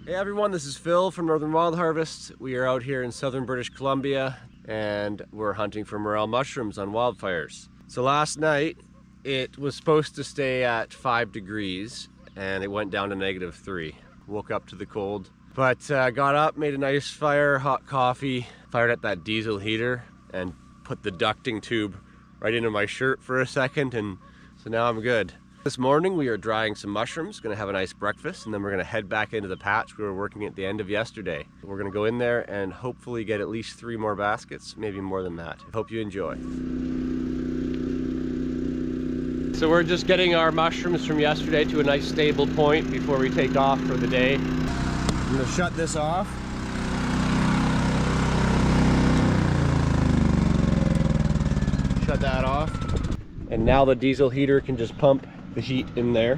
Hey everyone, this is Phil from Northern Wild Harvest. We are out here in southern British Columbia and we're hunting for morel mushrooms on wildfires. So last night it was supposed to stay at 5 degrees and it went down to -3. Woke up to the cold, but got up, made a nice fire, hot coffee, fired at that diesel heater and put the ducting tube right into my shirt for a second, and so now I'm good. This morning we are drying some mushrooms, gonna have a nice breakfast, and then we're gonna head back into the patch we were working at the end of yesterday. We're gonna go in there and hopefully get at least 3 more baskets, maybe more than that. Hope you enjoy. So we're just getting our mushrooms from yesterday to a nice stable point before we take off for the day. I'm gonna shut this off. Shut that off. And now the diesel heater can just pump the heat in there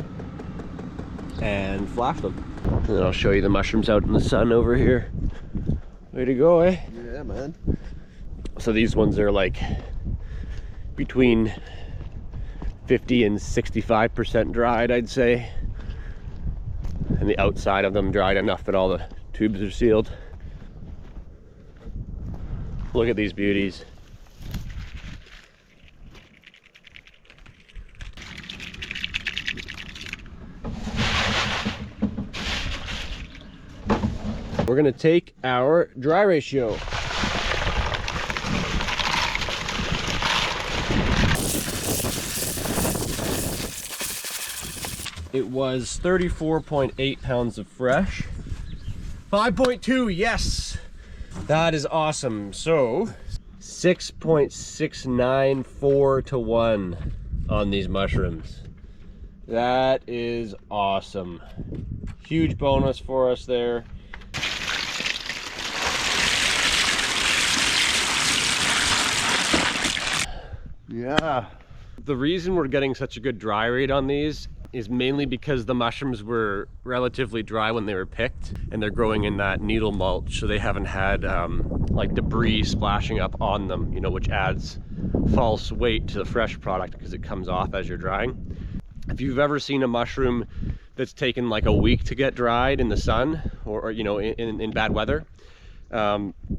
and flash them. And then I'll show you the mushrooms out in the sun over here. Way to go, eh? Yeah, man. So these ones are like between 50 and 65% dried, I'd say. And the outside of them dried enough that all the tubes are sealed. Look at these beauties. We're gonna take our dry ratio. It was 34.8 pounds of fresh. 5.2, yes! That is awesome. So, 6.694 to 1 on these mushrooms. That is awesome. Huge bonus for us there. Yeah. The reason we're getting such a good dry rate on these is mainly because the mushrooms were relatively dry when they were picked, and they're growing in that needle mulch, so they haven't had like debris splashing up on them, you know, which adds false weight to the fresh product because it comes off as you're drying. If you've ever seen a mushroom that's taken like a week to get dried in the sun, or you know, in bad weather,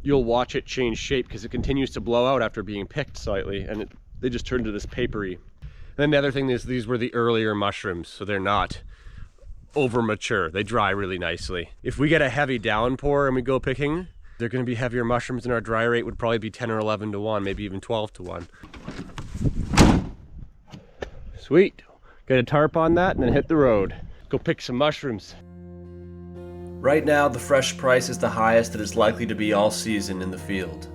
you'll watch it change shape because it continues to blow out after being picked slightly, and they just turn to this papery. And then the other thing is these were the earlier mushrooms, so they're not over mature. They dry really nicely. If we get a heavy downpour and we go picking, they're going to be heavier mushrooms, and our dry rate would probably be 10 or 11 to 1, maybe even 12 to 1. Sweet. Get a tarp on that and then hit the road. Go pick some mushrooms. Right now, the fresh price is the highest that it's likely to be all season in the field.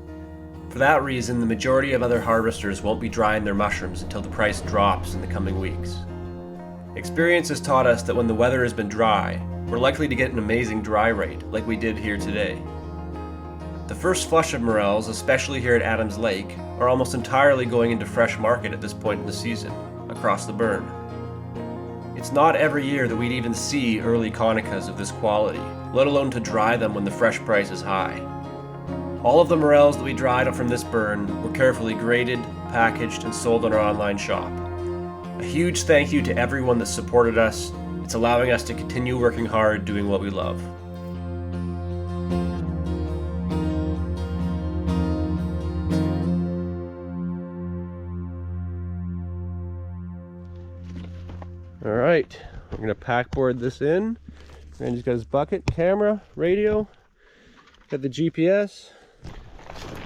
For that reason, the majority of other harvesters won't be drying their mushrooms until the price drops in the coming weeks. Experience has taught us that when the weather has been dry, we're likely to get an amazing dry rate, like we did here today. The first flush of morels, especially here at Adams Lake, are almost entirely going into fresh market at this point in the season, across the burn. It's not every year that we'd even see early Conicas of this quality, let alone to dry them when the fresh price is high. All of the morels that we dried from this burn were carefully graded, packaged, and sold on our online shop. A huge thank you to everyone that supported us. It's allowing us to continue working hard doing what we love. All right, we're gonna packboard this in. Randy's got his bucket, camera, radio, got the GPS.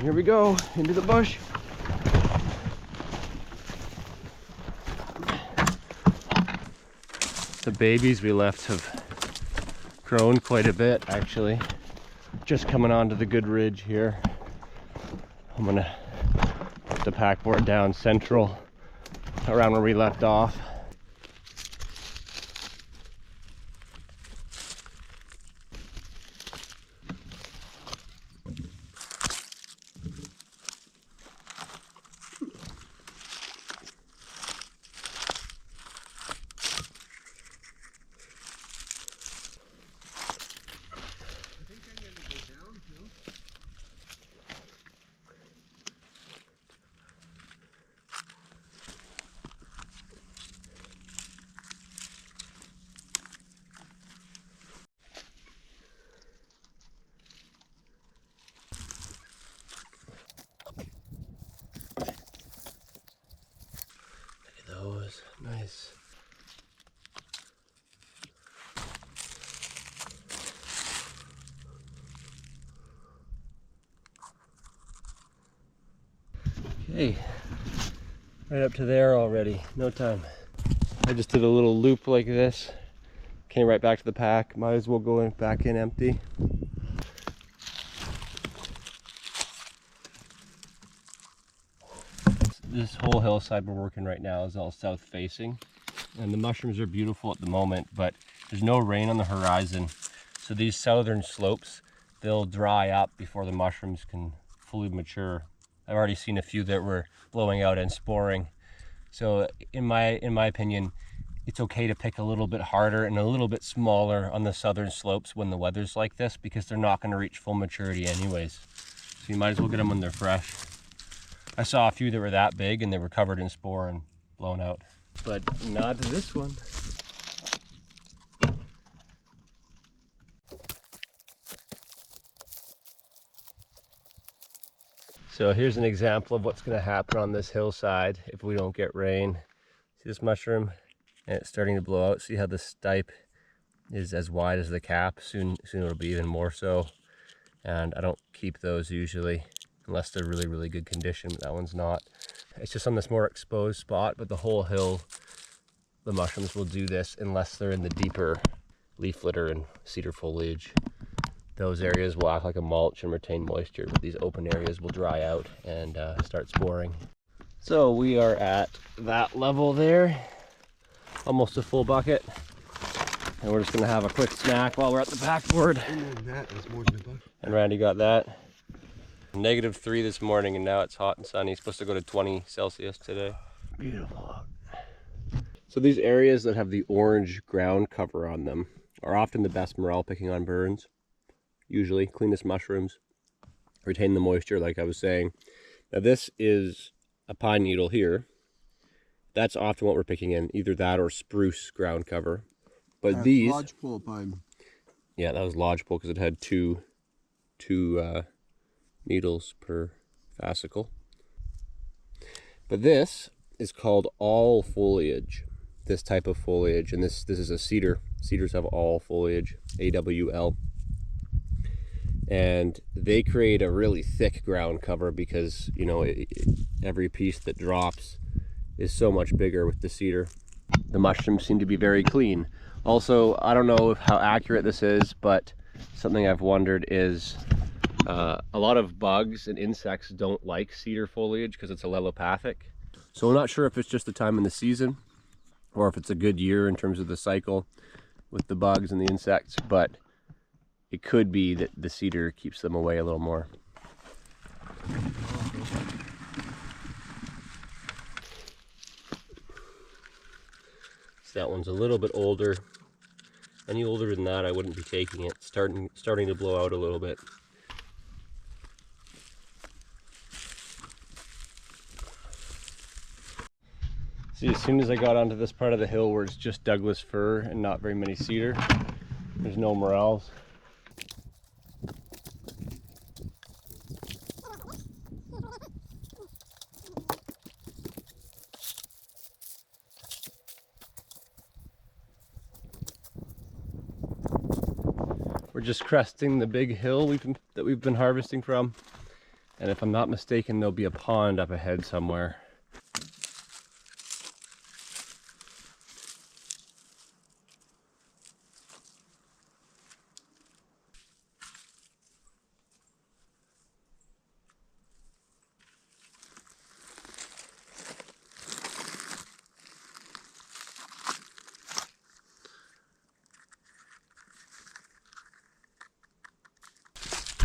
Here we go, into the bush. The babies we left have grown quite a bit, actually. Just coming onto the good ridge here. I'm gonna put the packboard down central around where we left off. Nice. Okay, right up to there already, no time. I just did a little loop like this, came right back to the pack, might as well go back in empty. This whole hillside we're working right now is all south facing, and the mushrooms are beautiful at the moment, but there's no rain on the horizon. So these southern slopes, they'll dry up before the mushrooms can fully mature. I've already seen a few that were blowing out and sporing. So in my opinion, it's okay to pick a little bit harder and a little bit smaller on the southern slopes when the weather's like this, because they're not going to reach full maturity anyways. So you might as well get them when they're fresh. I saw a few that were that big and they were covered in spore and blown out. But not this one. So here's an example of what's going to happen on this hillside if we don't get rain. See this mushroom? And it's starting to blow out. See how the stipe is as wide as the cap? Soon it'll be even more so. And I don't keep those usually unless they're really, really good condition, but that one's not. It's just on this more exposed spot, but the whole hill, the mushrooms will do this unless they're in the deeper leaf litter and cedar foliage. Those areas will act like a mulch and retain moisture, but these open areas will dry out and start sporing. So we are at that level there, almost a full bucket. And we're just gonna have a quick snack while we're at the backboard. That is more than a bucket. And Randy got that. -3 this morning, and now it's hot and sunny. It's supposed to go to 20 Celsius today. Beautiful. So these areas that have the orange ground cover on them are often the best morel picking on burns. Usually cleanest mushrooms, retain the moisture like I was saying. Now this is a pine needle here. That's often what we're picking in, either that or spruce ground cover. But these lodgepole pine. Yeah, that was lodgepole because it had two needles per fascicle. But this is called all foliage, this type of foliage, and this is a cedar. Cedars have all foliage, AWL. And they create a really thick ground cover because, you know, every piece that drops is so much bigger with the cedar. The mushrooms seem to be very clean. Also, I don't know how accurate this is, but something I've wondered is a lot of bugs and insects don't like cedar foliage because it's allelopathic. So I'm not sure if it's just the time in the season or if it's a good year in terms of the cycle with the bugs and the insects, but it could be that the cedar keeps them away a little more. So that one's a little bit older. Any older than that, I wouldn't be taking it. It's starting to blow out a little bit. See, as soon as I got onto this part of the hill where it's just Douglas fir and not very many cedar, there's no morels. We're just cresting the big hill that we've been harvesting from, and if I'm not mistaken, there'll be a pond up ahead somewhere.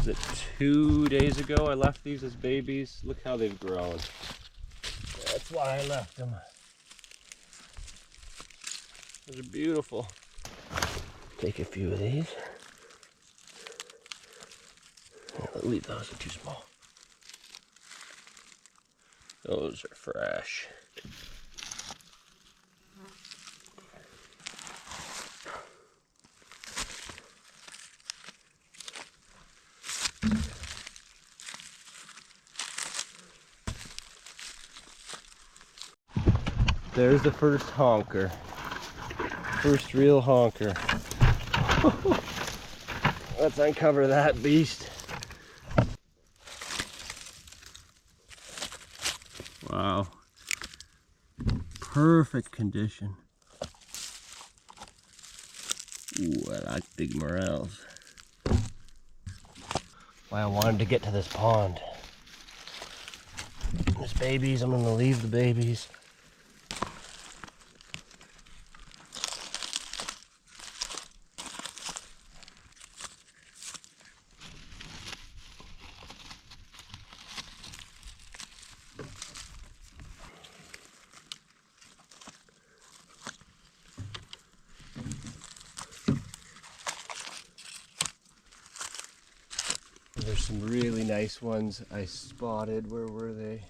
Was it 2 days ago I left these as babies? Look how they've grown. That's why I left them. Those are beautiful. Take a few of these. I'll leave those, they're too small. Those are fresh. There's the first honker. First real honker. Let's uncover that beast. Wow. Perfect condition. Ooh, I like big morels. Why I wanted to get to this pond. There's babies, I'm gonna leave the babies. There's some really nice ones I spotted. Where were they?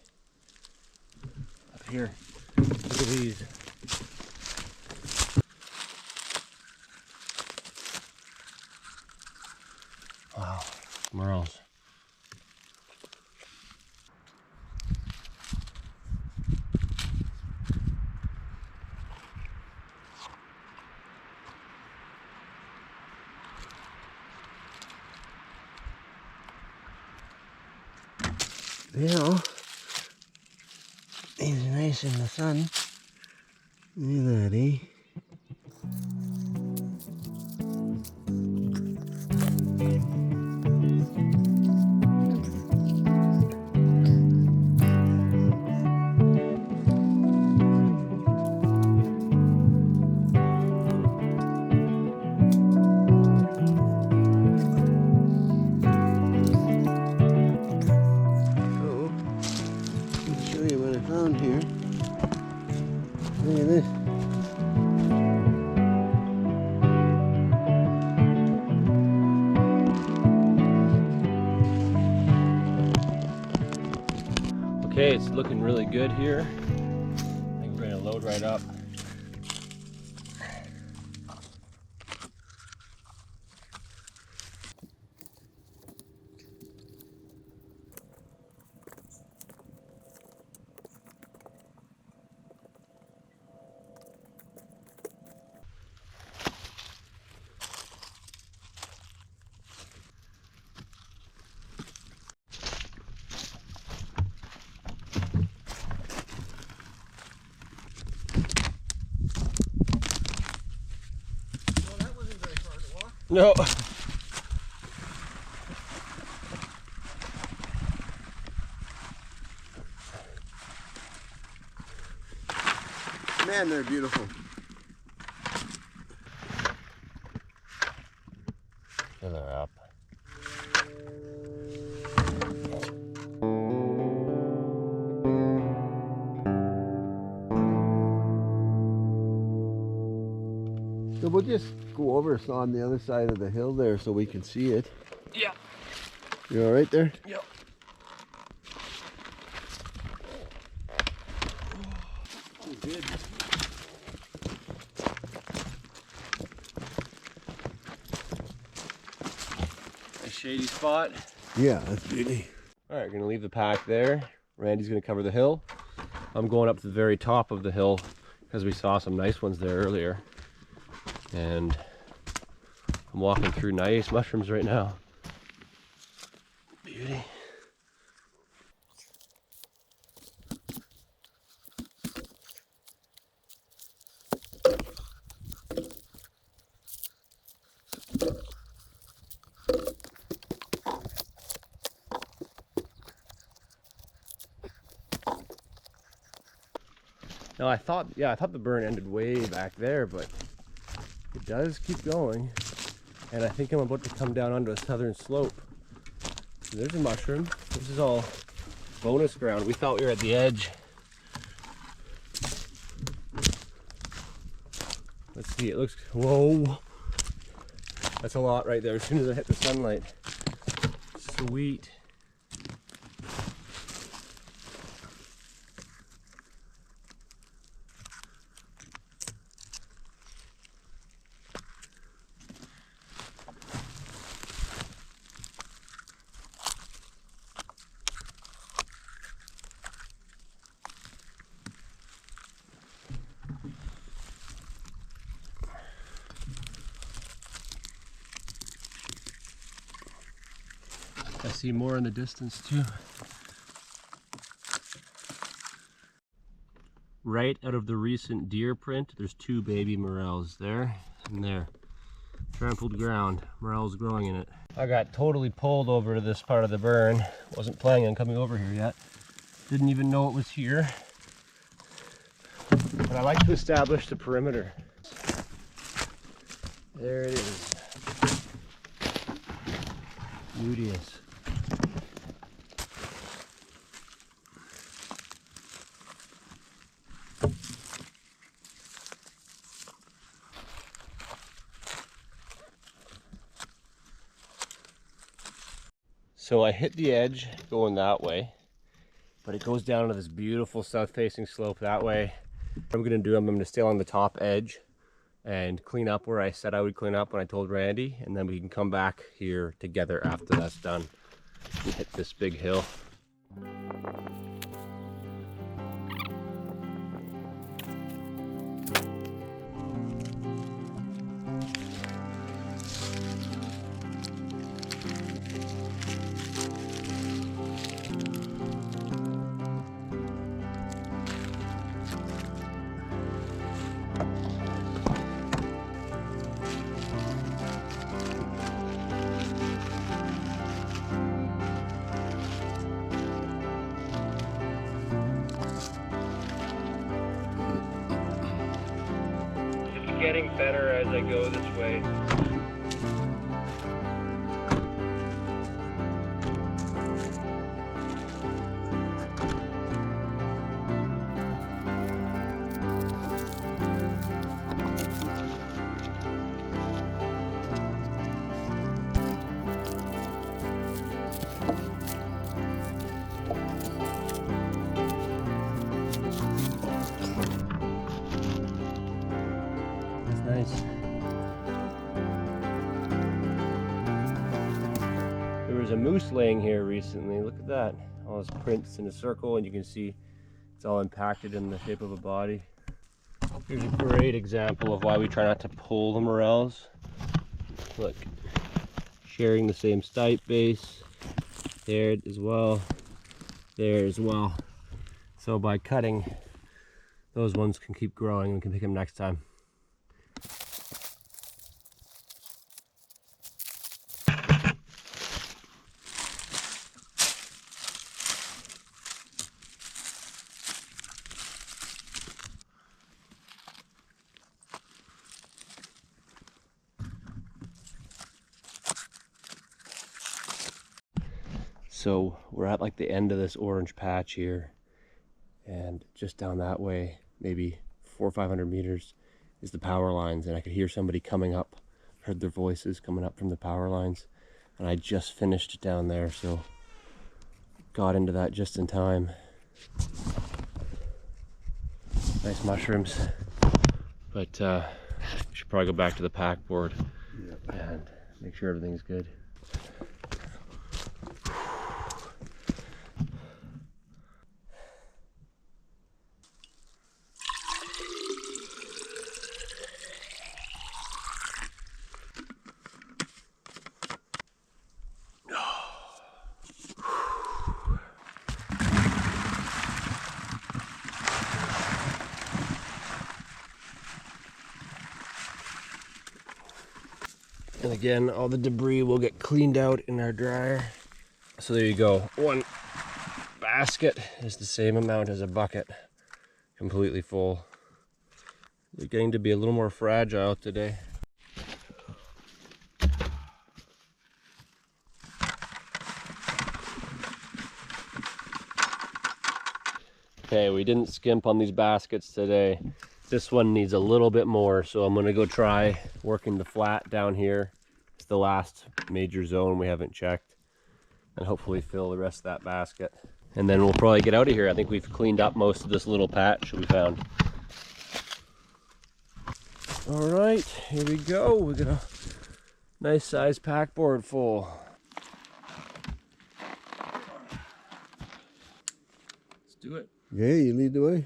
Up here. Look at these. Wow, morels. Yeah, he's nice in the sun. Look at that, eh? Found here. Look at this. Okay, it's looking really good here. I think we're gonna load right up. No. Man, they're beautiful. They're up. So we'll just go over on the other side of the hill there so we can see it. Yeah. You all right there? Yep. Oh, good. Nice shady spot. Yeah, that's beauty. All right, we're gonna leave the pack there. Randy's gonna cover the hill. I'm going up to the very top of the hill because we saw some nice ones there earlier. And I'm walking through nice mushrooms right now. Beauty. Now I thought the burn ended way back there, but it does keep going. And I think I'm about to come down onto a southern slope. So there's a mushroom. This is all bonus ground. We thought we were at the edge. Let's see, it looks, whoa. That's a lot right there as soon as I hit the sunlight. Sweet. see more in the distance too. Right out of the recent deer print, there's 2 baby morels there and there. Trampled ground, morels growing in it. I got totally pulled over to this part of the burn. Wasn't planning on coming over here yet. Didn't even know it was here. But I like to establish the perimeter. There it is. Beauteous. So I hit the edge going that way, but it goes down to this beautiful south-facing slope that way. What I'm going to do, I'm going to stay along the top edge and clean up where I said I would clean up when I told Randy, and then we can come back here together after that's done and hit this big hill. Getting better as I go this way. Nice. There was a moose laying here recently. Look at that. All his prints in a circle, and you can see it's all impacted in the shape of a body. Here's a great example of why we try not to pull the morels. Look, sharing the same stipe base. There as well. There as well. So by cutting, those ones can keep growing and we can pick them next time. So we're at like the end of this orange patch here, and just down that way, maybe 400 or 500 meters, is the power lines, and I could hear somebody coming up. Heard their voices coming up from the power lines, and I just finished down there, so got into that just in time. Nice mushrooms, but should probably go back to the pack board and make sure everything's good. And again, all the debris will get cleaned out in our dryer. So there you go. One basket is the same amount as a bucket, completely full. They're getting to be a little more fragile today. Okay, we didn't skimp on these baskets today. This one needs a little bit more, so I'm gonna go try working the flat down here. It's the last major zone we haven't checked, and hopefully fill the rest of that basket. And then we'll probably get out of here. I think we've cleaned up most of this little patch we found. All right, here we go. We got a nice size pack board full. Let's do it. Yeah, you lead the way.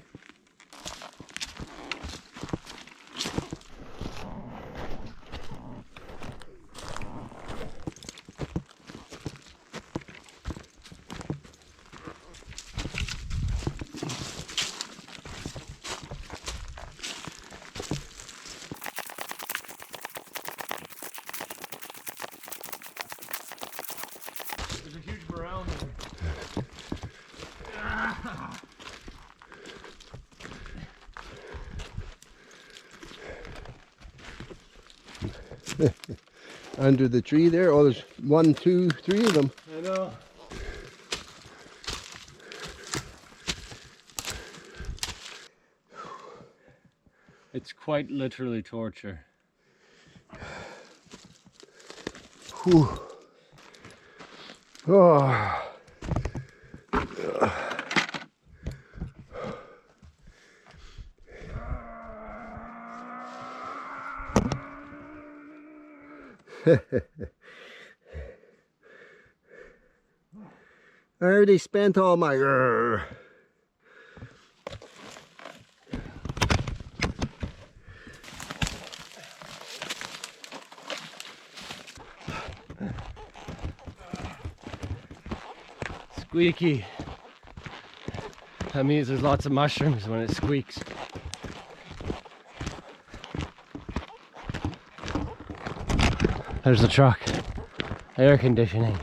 Under the tree there. Oh, there's 1, 2, 3 of them. I know. It's quite literally torture. Whew. Oh. I already spent all my. Squeaky. That means there's lots of mushrooms when it squeaks. There's the truck. Air conditioning.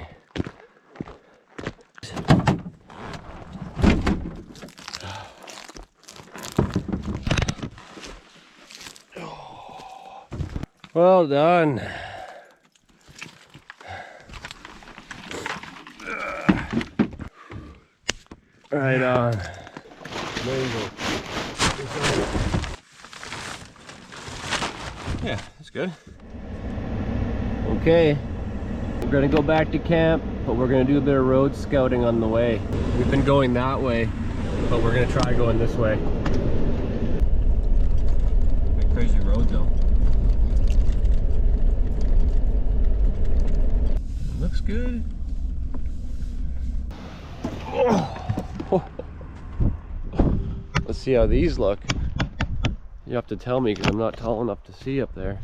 Well done. Right on. Yeah, that's good. Okay, we're gonna go back to camp, but we're gonna do a bit of road scouting on the way. We've been going that way, but we're gonna try going this way. Big crazy road though. Looks good. Oh. Let's see how these look. You have to tell me because I'm not tall enough to see up there.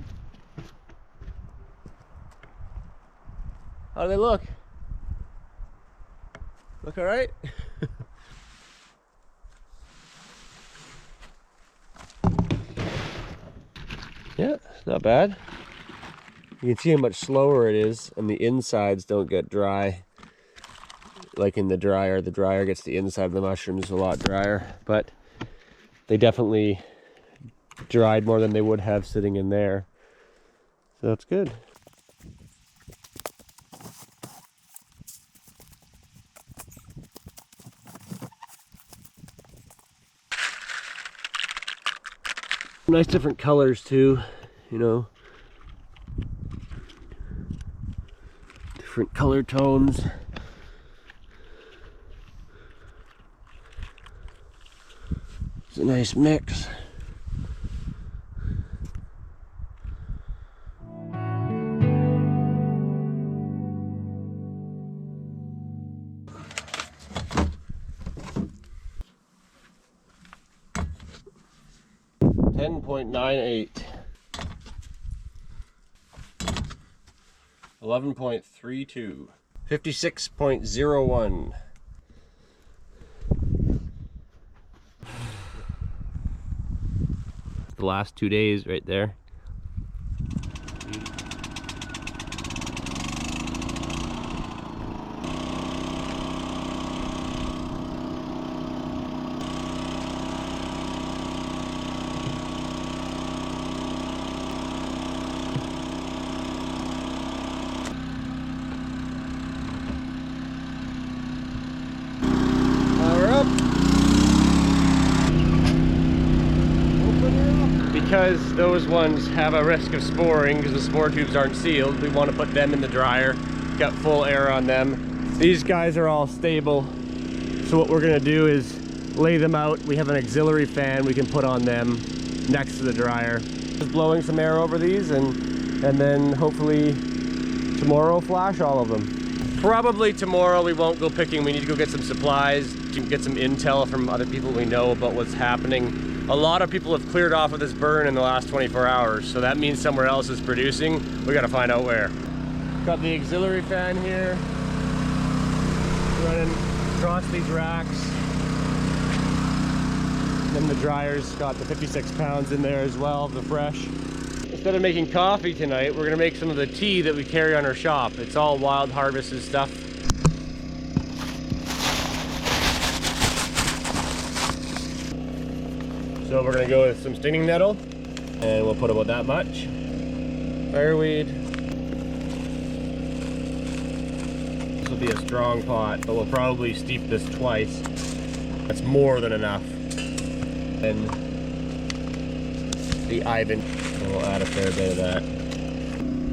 How do they look? Look all right? Yeah, it's not bad. You can see how much slower it is, and the insides don't get dry. Like in the dryer gets the inside of the mushrooms a lot drier, but they definitely dried more than they would have sitting in there. So that's good. Nice different colors too, you know. Different color tones. It's a nice mix. .98, 11.32, 56.01. The last 2 days right there. Because those ones have a risk of sporing because the spore tubes aren't sealed, we want to put them in the dryer, get full air on them. These guys are all stable, so what we're going to do is lay them out. We have an auxiliary fan we can put on them next to the dryer. Just blowing some air over these and then hopefully tomorrow flash all of them. Probably tomorrow we won't go picking. We need to go get some supplies, to get some intel from other people we know about what's happening. A lot of people have cleared off of this burn in the last 24 hours, so that means somewhere else is producing. We gotta find out where. Got the auxiliary fan here, running across these racks. Then the dryer's got the 56 pounds in there as well, the fresh. Instead of making coffee tonight, we're gonna make some of the tea that we carry on our shop. It's all wild harvested stuff. So we're gonna go with some stinging nettle, and we'll put about that much. fireweed. This will be a strong pot, but we'll probably steep this twice. That's more than enough. And the Ivan, we'll add a fair bit of that.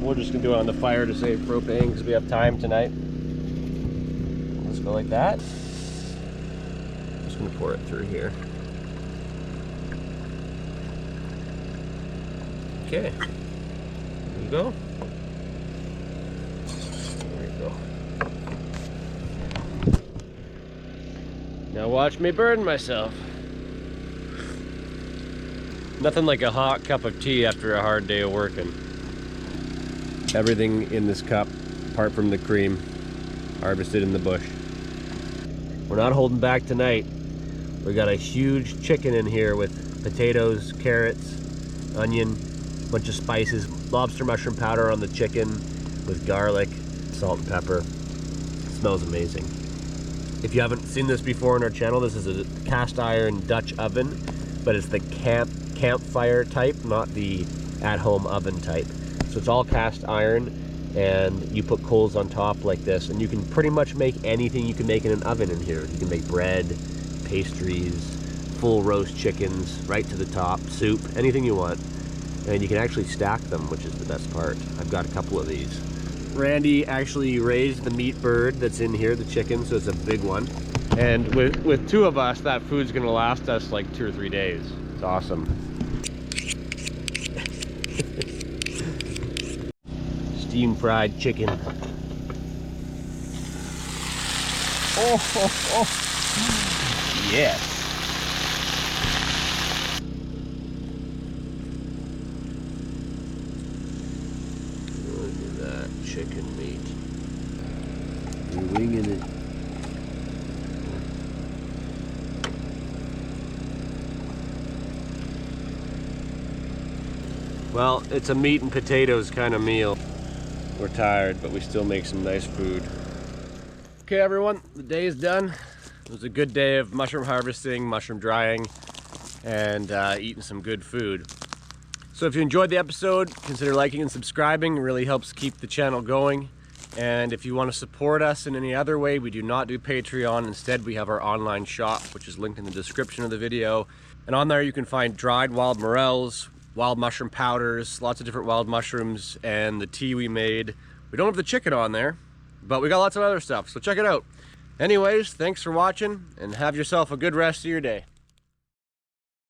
We're just gonna do it on the fire to save propane because we have time tonight. Let's go like that. Just gonna pour it through here. Okay, there you go. There you go. Now watch me burn myself. Nothing like a hot cup of tea after a hard day of working. Everything in this cup, apart from the cream, harvested in the bush. We're not holding back tonight. We got a huge chicken in here with potatoes, carrots, onion, a bunch of spices, lobster mushroom powder on the chicken with garlic, salt and pepper. It smells amazing. If you haven't seen this before on our channel, this is a cast iron Dutch oven, but it's the campfire type, not the at-home oven type. So it's all cast iron, and you put coals on top like this, and you can pretty much make anything you can make in an oven in here. You can make bread, pastries, full roast chickens, right to the top, soup, anything you want. And you can actually stack them, which is the best part. I've got a couple of these. Randy actually raised the meat bird that's in here, the chicken, so it's a big one. And with two of us, that food's gonna last us like 2 or 3 days. It's awesome. Steam fried chicken. Oh. Yes. Look at that chicken meat. You're winging it. Well, it's a meat and potatoes kind of meal. We're tired, but we still make some nice food. Okay, everyone, the day is done. It was a good day of mushroom harvesting, mushroom drying, and eating some good food. So if you enjoyed the episode, consider liking and subscribing. It really helps keep the channel going. And if you want to support us in any other way, we do not do Patreon. Instead, we have our online shop, which is linked in the description of the video. And on there, you can find dried wild morels, wild mushroom powders, lots of different wild mushrooms, and the tea we made. We don't have the chicken on there, but we got lots of other stuff, so check it out. Anyways, thanks for watching, and have yourself a good rest of your day.